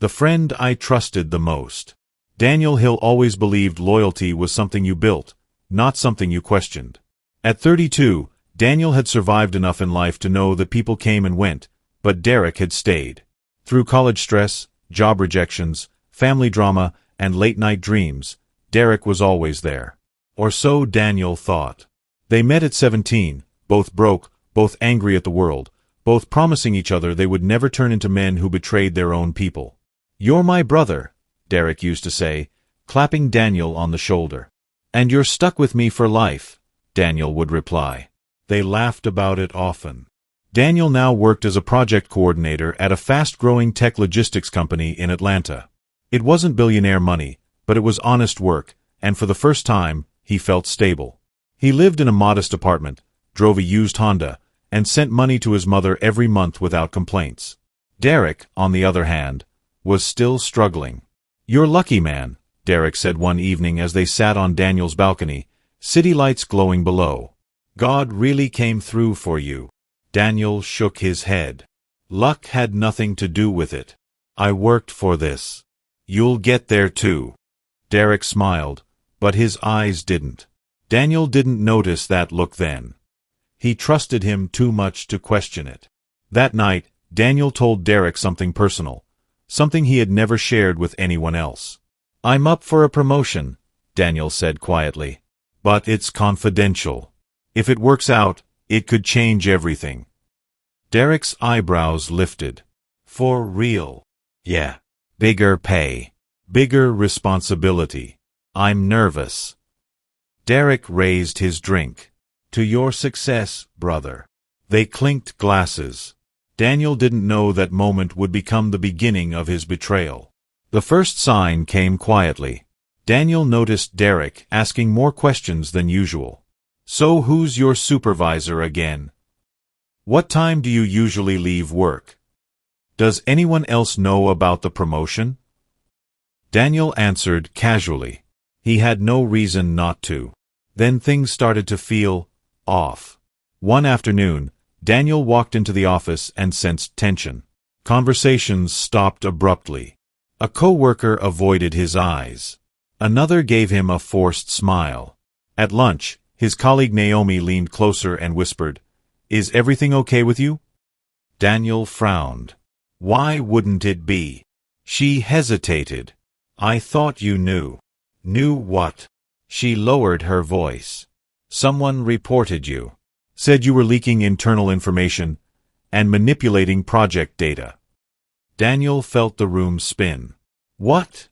The friend I trusted the most. Daniel Hill always believed loyalty was something you built, not something you questioned. At 32, Daniel had survived enough in life to know that people came and went, but Derek had stayed. Through college stress, job rejections, family drama, and late-night dreams, Derek was always there. Or so Daniel thought. They met at 17, both broke, both angry at the world, both promising each other they would never turn into men who betrayed their own people. "You're my brother," Derek used to say, clapping Daniel on the shoulder. "And you're stuck with me for life," Daniel would reply. They laughed about it often. Daniel now worked as a project coordinator at a fast-growing tech logistics company in Atlanta. It wasn't billionaire money, but it was honest work, and for the first time, he felt stable. He lived in a modest apartment, drove a used Honda, and sent money to his mother every month without complaints. Derek, on the other hand, was still struggling. "You're lucky, man," Derek said one evening as they sat on Daniel's balcony, city lights glowing below. "God really came through for you." Daniel shook his head. "Luck had nothing to do with it. I worked for this. You'll get there too." Derek smiled, but his eyes didn't. Daniel didn't notice that look then. He trusted him too much to question it. That night, Daniel told Derek something personal, something he had never shared with anyone else. "I'm up for a promotion," Daniel said quietly. "But it's confidential. If it works out, it could change everything." Derek's eyebrows lifted. "For real?" "Yeah. Bigger pay. Bigger responsibility. I'm nervous." Derek raised his drink. "To your success, brother." They clinked glasses. Daniel didn't know that moment would become the beginning of his betrayal. The first sign came quietly. Daniel noticed Derek asking more questions than usual. "So who's your supervisor again? What time do you usually leave work? Does anyone else know about the promotion?" Daniel answered casually. He had no reason not to. Then things started to feel off. One afternoon, Daniel walked into the office and sensed tension. Conversations stopped abruptly. A coworker avoided his eyes. Another gave him a forced smile. At lunch, his colleague Naomi leaned closer and whispered, "Is everything okay with you?" Daniel frowned. Why wouldn't it be? She hesitated. "I thought you knew." "Knew what?" She lowered her voice. "Someone reported you. Said you were leaking internal information and manipulating project data." Daniel felt the room spin. "What?"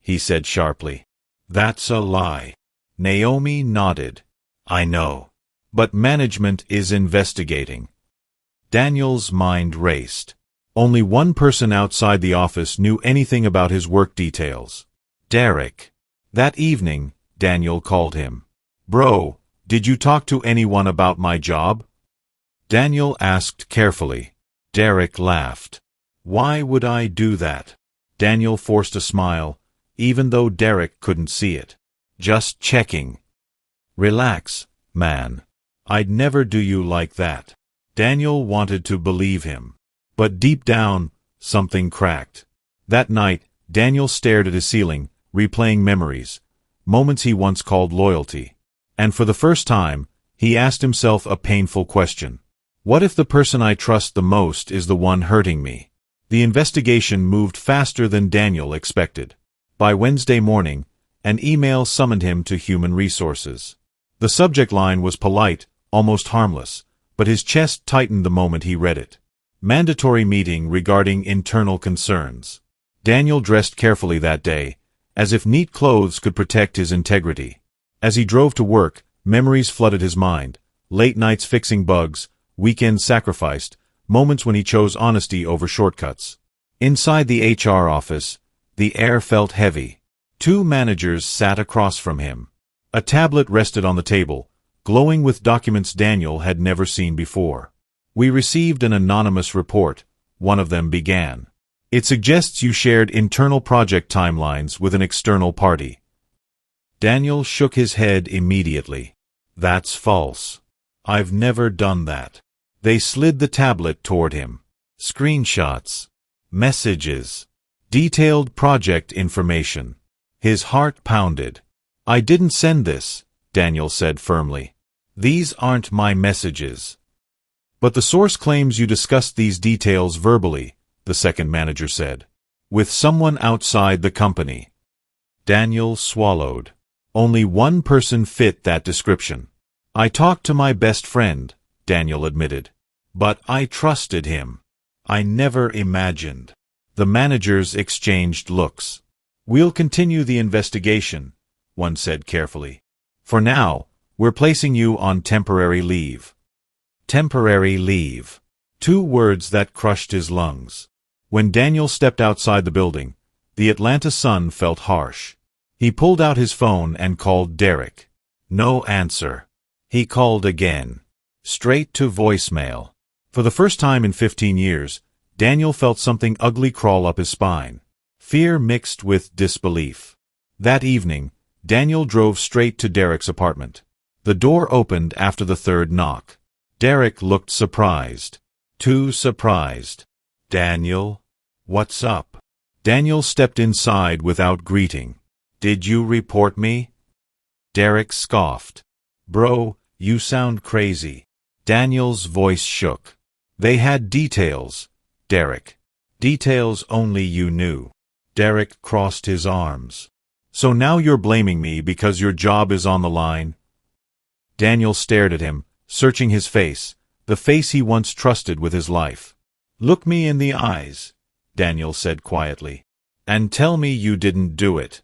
he said sharply. "That's a lie." Naomi nodded. "I know. But management is investigating." Daniel's mind raced. Only one person outside the office knew anything about his work details. Derek. That evening, Daniel called him. "Bro, did you talk to anyone about my job?" Daniel asked carefully. Derek laughed. "Why would I do that?" Daniel forced a smile, even though Derek couldn't see it. "Just checking." "Relax, man. I'd never do you like that." Daniel wanted to believe him. But deep down, something cracked. That night, Daniel stared at his ceiling, replaying memories, moments he once called loyalty. And for the first time, he asked himself a painful question. What if the person I trust the most is the one hurting me? The investigation moved faster than Daniel expected. By Wednesday morning, an email summoned him to Human Resources. The subject line was polite, almost harmless, but his chest tightened the moment he read it. Mandatory meeting regarding internal concerns. Daniel dressed carefully that day, as if neat clothes could protect his integrity. As he drove to work, memories flooded his mind. Late nights fixing bugs, weekends sacrificed, moments when he chose honesty over shortcuts. Inside the HR office, the air felt heavy. Two managers sat across from him. A tablet rested on the table, glowing with documents Daniel had never seen before. "We received an anonymous report," one of them began. "It suggests you shared internal project timelines with an external party." Daniel shook his head immediately. "That's false. I've never done that." They slid the tablet toward him. Screenshots. Messages. Detailed project information. His heart pounded. I didn't send this, Daniel said firmly. These aren't my messages. But the source claims you discussed these details verbally, the second manager said. With someone outside the company. Daniel swallowed. Only one person fit that description. I talked to my best friend, Daniel admitted. But I trusted him. I never imagined. The managers exchanged looks. We'll continue the investigation, one said carefully. For now, we're placing you on temporary leave. Temporary leave. 2 words that crushed his lungs. When Daniel stepped outside the building, the Atlanta sun felt harsh. He pulled out his phone and called Derek. No answer. He called again. Straight to voicemail. For the first time in 15 years, Daniel felt something ugly crawl up his spine. Fear mixed with disbelief. That evening, Daniel drove straight to Derek's apartment. The door opened after the 3rd knock. Derek looked surprised. Too surprised. Daniel? What's up? Daniel stepped inside without greeting. Did you report me? Derek scoffed. Bro, you sound crazy. Daniel's voice shook. They had details, Derek. Details only you knew. Derek crossed his arms. So now you're blaming me because your job is on the line? Daniel stared at him, searching his face, the face he once trusted with his life. Look me in the eyes, Daniel said quietly, and tell me you didn't do it.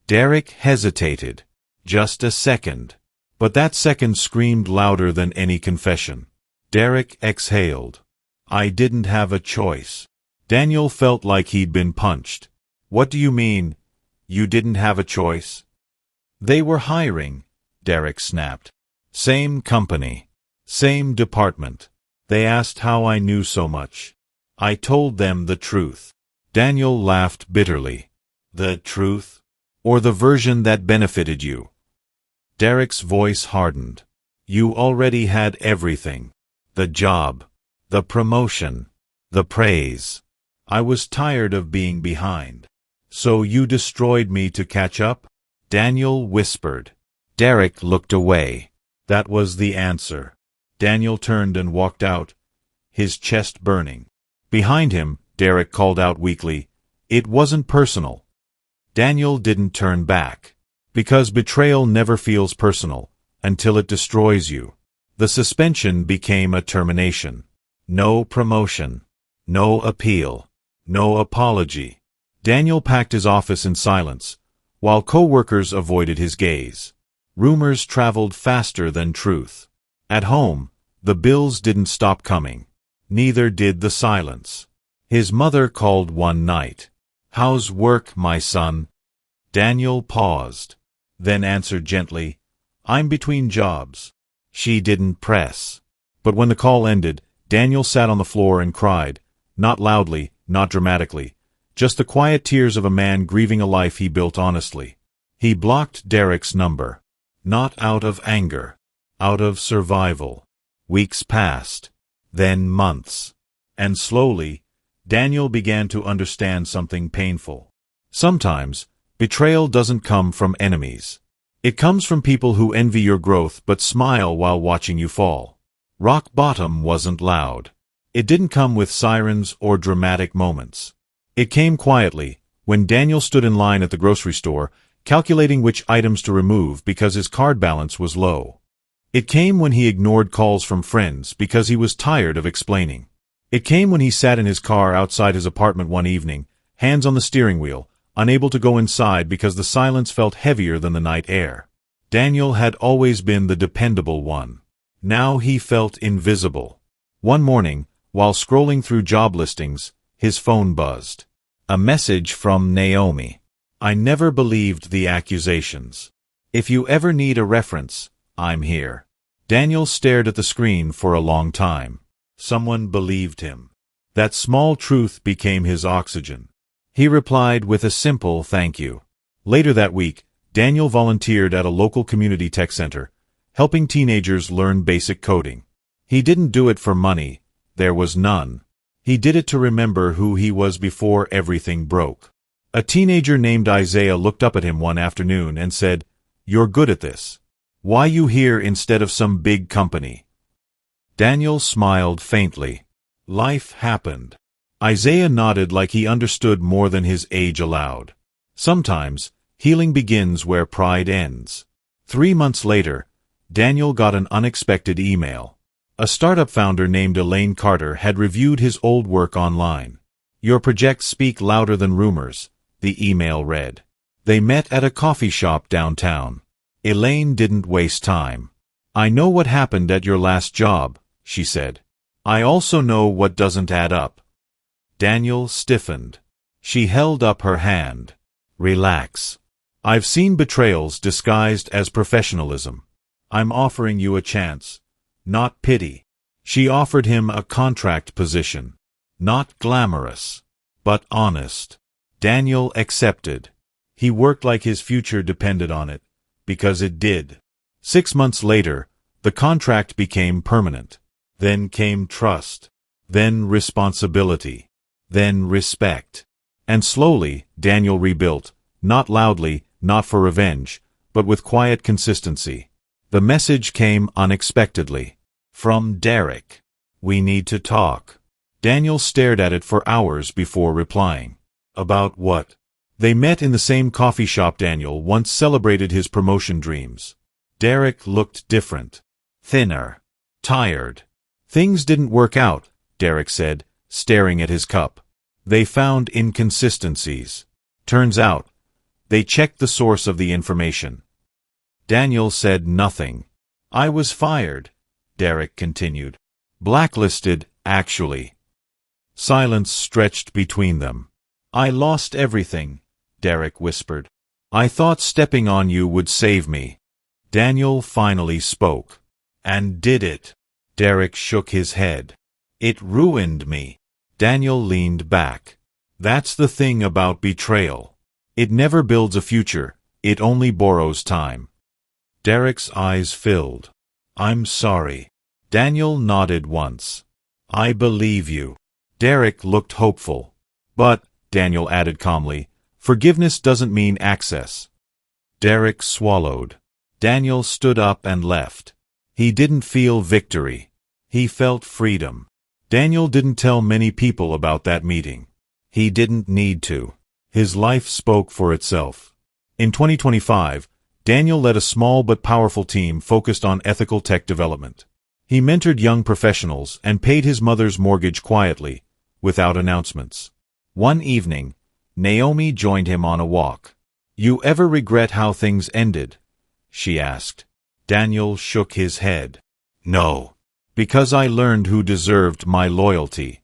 Derek hesitated. Just a second. But that second screamed louder than any confession. Derek exhaled. I didn't have a choice. Daniel felt like he'd been punched. What do you mean, you didn't have a choice? They were hiring, Derek snapped. Same company. Same department. They asked how I knew so much. I told them the truth. Daniel laughed bitterly. The truth? Or the version that benefited you? Derek's voice hardened. You already had everything. The job. The promotion. The praise. I was tired of being behind. So you destroyed me to catch up? Daniel whispered. Derek looked away. That was the answer. Daniel turned and walked out, his chest burning. Behind him, Derek called out weakly, It wasn't personal. Daniel didn't turn back. Because betrayal never feels personal, until it destroys you. The suspension became a termination. No promotion. No appeal. No apology. Daniel packed his office in silence, while co-workers avoided his gaze. Rumors traveled faster than truth. At home, the bills didn't stop coming. Neither did the silence. His mother called one night. How's work, my son? Daniel paused, then answered gently, I'm between jobs. She didn't press. But when the call ended, Daniel sat on the floor and cried, not loudly, not dramatically, just the quiet tears of a man grieving a life he built honestly. He blocked Derek's number. Not out of anger. Out of survival. Weeks passed. Then months. And slowly, Daniel began to understand something painful. Sometimes, betrayal doesn't come from enemies. It comes from people who envy your growth but smile while watching you fall. Rock bottom wasn't loud. It didn't come with sirens or dramatic moments. It came quietly, when Daniel stood in line at the grocery store, calculating which items to remove because his card balance was low. It came when he ignored calls from friends because he was tired of explaining. It came when he sat in his car outside his apartment one evening, hands on the steering wheel, unable to go inside because the silence felt heavier than the night air. Daniel had always been the dependable one. Now he felt invisible. One morning, while scrolling through job listings, his phone buzzed. A message from Naomi. I never believed the accusations. If you ever need a reference, I'm here. Daniel stared at the screen for a long time. Someone believed him. That small truth became his oxygen. He replied with a simple thank you. Later that week, Daniel volunteered at a local community tech center, helping teenagers learn basic coding. He didn't do it for money. There was none. He did it to remember who he was before everything broke. A teenager named Isaiah looked up at him one afternoon and said, "You're good at this. Why you here instead of some big company?" Daniel smiled faintly. Life happened. Isaiah nodded like he understood more than his age allowed. Sometimes, healing begins where pride ends. 3 months later, Daniel got an unexpected email. A startup founder named Elaine Carter had reviewed his old work online. "Your projects speak louder than rumors," the email read. They met at a coffee shop downtown. Elaine didn't waste time. "I know what happened at your last job," she said. "I also know what doesn't add up." Daniel stiffened. She held up her hand. "Relax. I've seen betrayals disguised as professionalism. I'm offering you a chance, not pity." She offered him a contract position. Not glamorous, but honest. Daniel accepted. He worked like his future depended on it, because it did. 6 months later, the contract became permanent. Then came trust. Then responsibility. Then respect. And slowly, Daniel rebuilt, not loudly, not for revenge, but with quiet consistency. The message came unexpectedly. From Derek. "We need to talk." Daniel stared at it for hours before replying. About what? They met in the same coffee shop Daniel once celebrated his promotion dreams. Derek looked different. Thinner. Tired. "Things didn't work out," Derek said, staring at his cup. "They found inconsistencies. Turns out, they checked the source of the information." Daniel said nothing. "I was fired," Derek continued. "Blacklisted, actually." Silence stretched between them. "I lost everything," Derek whispered. "I thought stepping on you would save me." Daniel finally spoke. "And did it?" Derek shook his head. "It ruined me." Daniel leaned back. "That's the thing about betrayal. It never builds a future, it only borrows time." Derek's eyes filled. "I'm sorry." Daniel nodded once. "I believe you." Derek looked hopeful. "But," Daniel added calmly, "forgiveness doesn't mean access." Derek swallowed. Daniel stood up and left. He didn't feel victory. He felt freedom. Daniel didn't tell many people about that meeting. He didn't need to. His life spoke for itself. In 2025, Daniel led a small but powerful team focused on ethical tech development. He mentored young professionals and paid his mother's mortgage quietly, without announcements. One evening, Naomi joined him on a walk. "You ever regret how things ended?" she asked. Daniel shook his head. "No. Because I learned who deserved my loyalty."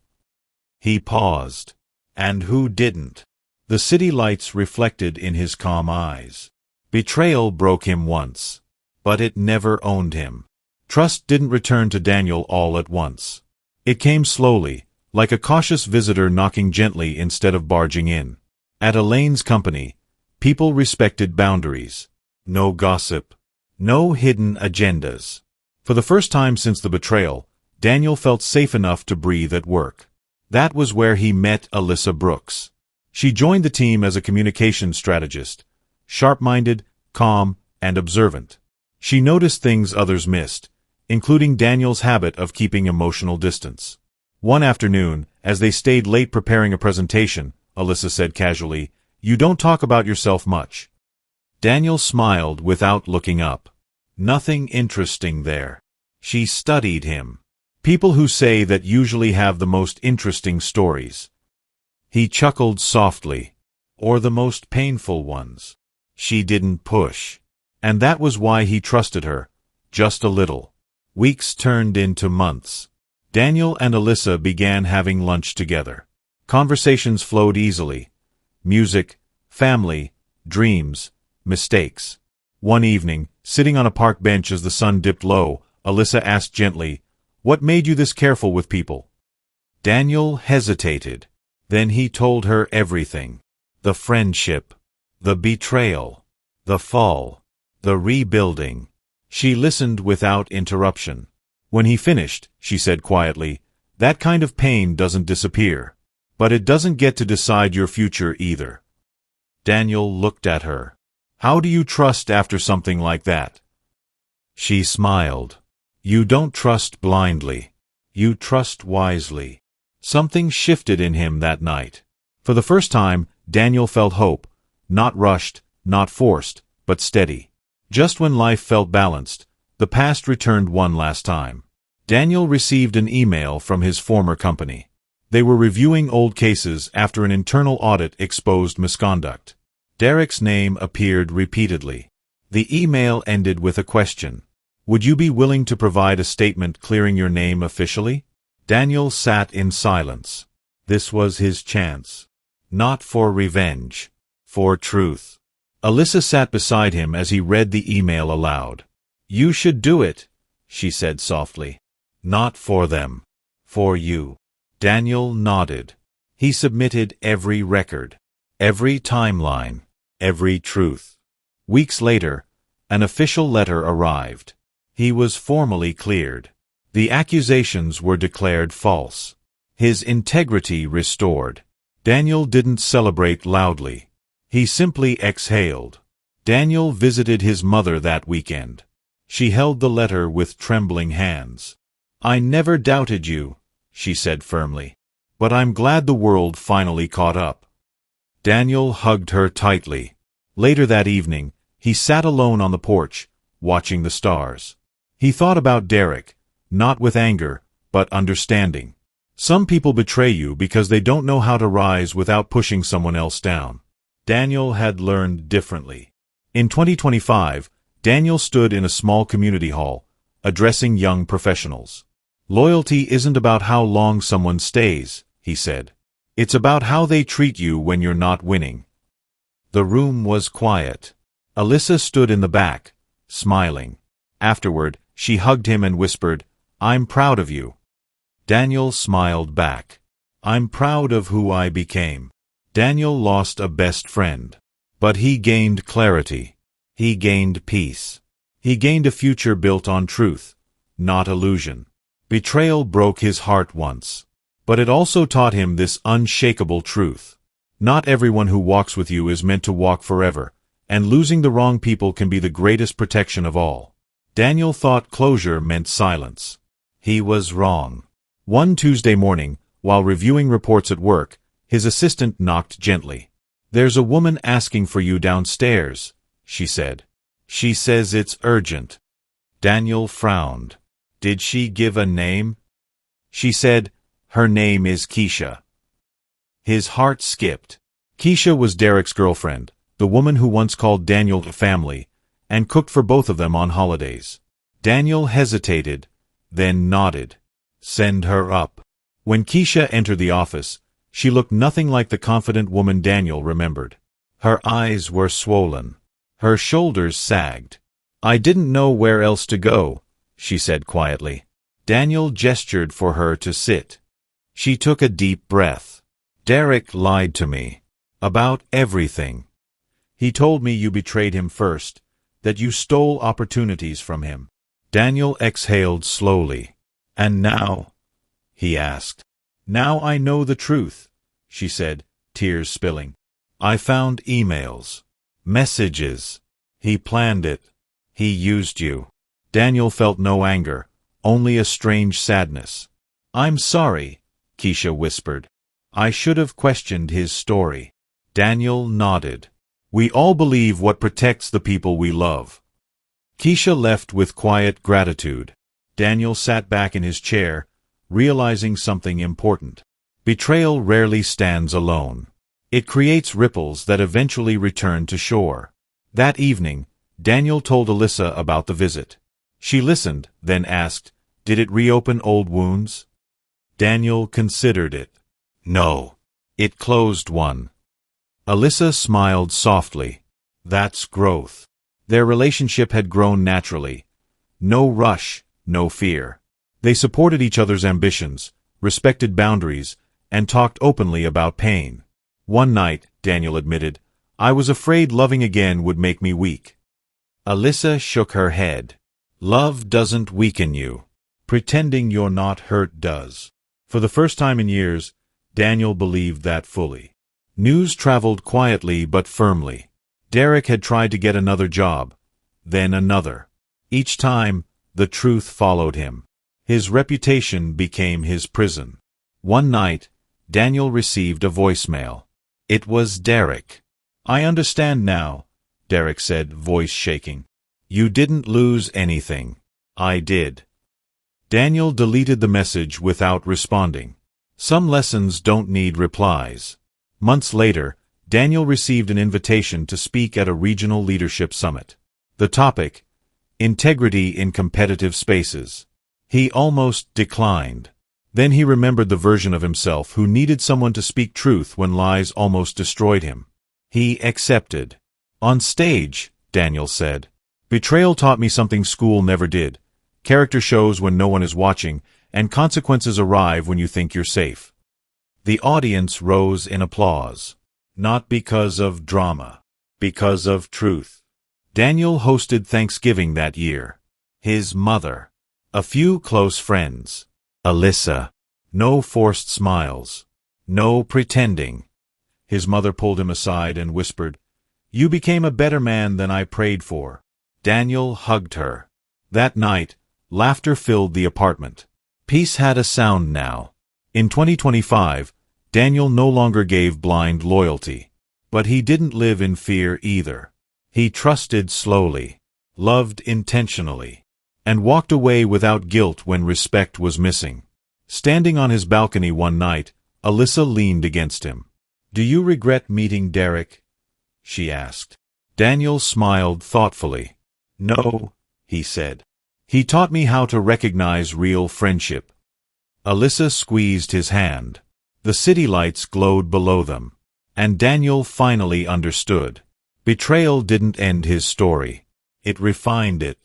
He paused. "And who didn't?" The city lights reflected in his calm eyes. Betrayal broke him once, but it never owned him. Trust didn't return to Daniel all at once. It came slowly, like a cautious visitor knocking gently instead of barging in. At Elaine's company, people respected boundaries. No gossip. No hidden agendas. For the first time since the betrayal, Daniel felt safe enough to breathe at work. That was where he met Alyssa Brooks. She joined the team as a communications strategist, sharp-minded, calm, and observant. She noticed things others missed, including Daniel's habit of keeping emotional distance. One afternoon, as they stayed late preparing a presentation, Alyssa said casually, "You don't talk about yourself much." Daniel smiled without looking up. Nothing interesting there. She studied him. People who say that usually have the most interesting stories. He chuckled softly. Or the most painful ones. She didn't push. And that was why he trusted her. Just a little. Weeks turned into months. Daniel and Alyssa began having lunch together. Conversations flowed easily. Music, family, dreams, mistakes. One evening, sitting on a park bench as the sun dipped low, Alyssa asked gently, "What made you this careful with people?" Daniel hesitated. Then he told her everything. The friendship. The betrayal. The fall. The rebuilding. She listened without interruption. When he finished, she said quietly, That kind of pain doesn't disappear. But it doesn't get to decide your future either. Daniel looked at her. How do you trust after something like that? She smiled. You don't trust blindly. You trust wisely. Something shifted in him that night. For the first time, Daniel felt hope. Not rushed, not forced, but steady. Just when life felt balanced, the past returned one last time. Daniel received an email from his former company. They were reviewing old cases after an internal audit exposed misconduct. Derek's name appeared repeatedly. The email ended with a question. Would you be willing to provide a statement clearing your name officially? Daniel sat in silence. This was his chance. Not for revenge. For truth. Alyssa sat beside him as he read the email aloud. You should do it, she said softly. Not for them. For you. Daniel nodded. He submitted every record, every timeline, every truth. Weeks later, an official letter arrived. He was formally cleared. The accusations were declared false. His integrity restored. Daniel didn't celebrate loudly. He simply exhaled. Daniel visited his mother that weekend. She held the letter with trembling hands. I never doubted you, she said firmly. But I'm glad the world finally caught up. Daniel hugged her tightly. Later that evening, he sat alone on the porch, watching the stars. He thought about Derek, not with anger, but understanding. Some people betray you because they don't know how to rise without pushing someone else down. Daniel had learned differently. In 2025, Daniel stood in a small community hall, addressing young professionals. Loyalty isn't about how long someone stays, he said. It's about how they treat you when you're not winning. The room was quiet. Alyssa stood in the back, smiling. Afterward, she hugged him and whispered, I'm proud of you. Daniel smiled back. I'm proud of who I became. Daniel lost a best friend. But he gained clarity. He gained peace. He gained a future built on truth, not illusion. Betrayal broke his heart once. But it also taught him this unshakable truth. Not everyone who walks with you is meant to walk forever, and losing the wrong people can be the greatest protection of all. Daniel thought closure meant silence. He was wrong. One Tuesday morning, while reviewing reports at work, his assistant knocked gently. There's a woman asking for you downstairs, she said. She says it's urgent. Daniel frowned. Did she give a name? She said, her name is Keisha. His heart skipped. Keisha was Derek's girlfriend, the woman who once called Daniel family, and cooked for both of them on holidays. Daniel hesitated, then nodded. Send her up. When Keisha entered the office, she looked nothing like the confident woman Daniel remembered. Her eyes were swollen. Her shoulders sagged. I didn't know where else to go, she said quietly. Daniel gestured for her to sit. She took a deep breath. Derek lied to me. About everything. He told me you betrayed him first, that you stole opportunities from him. Daniel exhaled slowly. And now? He asked. Now I know the truth, she said, tears spilling. I found emails. Messages. He planned it. He used you. Daniel felt no anger, only a strange sadness. I'm sorry, Keisha whispered. I should have questioned his story. Daniel nodded. We all believe what protects the people we love. Keisha left with quiet gratitude. Daniel sat back in his chair, realizing something important. Betrayal rarely stands alone. It creates ripples that eventually return to shore. That evening, Daniel told Alyssa about the visit. She listened, then asked, Did it reopen old wounds? Daniel considered it. No. It closed one. Alyssa smiled softly. That's growth. Their relationship had grown naturally. No rush, no fear. They supported each other's ambitions, respected boundaries, and talked openly about pain. One night, Daniel admitted, I was afraid loving again would make me weak. Alyssa shook her head. Love doesn't weaken you. Pretending you're not hurt does. For the first time in years, Daniel believed that fully. News traveled quietly but firmly. Derek had tried to get another job, then another. Each time, the truth followed him. His reputation became his prison. One night, Daniel received a voicemail. It was Derek. "I understand now," Derek said, voice shaking. "You didn't lose anything. I did." Daniel deleted the message without responding. Some lessons don't need replies. Months later, Daniel received an invitation to speak at a regional leadership summit. The topic: integrity in competitive spaces. He almost declined. Then he remembered the version of himself who needed someone to speak truth when lies almost destroyed him. He accepted. On stage, Daniel said, "Betrayal taught me something school never did. Character shows when no one is watching, and consequences arrive when you think you're safe." The audience rose in applause. Not because of drama, because of truth. Daniel hosted Thanksgiving that year. His mother. A few close friends. Alyssa. No forced smiles. No pretending. His mother pulled him aside and whispered, "You became a better man than I prayed for." Daniel hugged her. That night, laughter filled the apartment. Peace had a sound now. In 2025, Daniel no longer gave blind loyalty. But he didn't live in fear either. He trusted slowly, loved intentionally, and walked away without guilt when respect was missing. Standing on his balcony one night, Alyssa leaned against him. "Do you regret meeting Derek?" she asked. Daniel smiled thoughtfully. "No," he said. "He taught me how to recognize real friendship." Alyssa squeezed his hand. The city lights glowed below them. And Daniel finally understood. Betrayal didn't end his story. It refined it.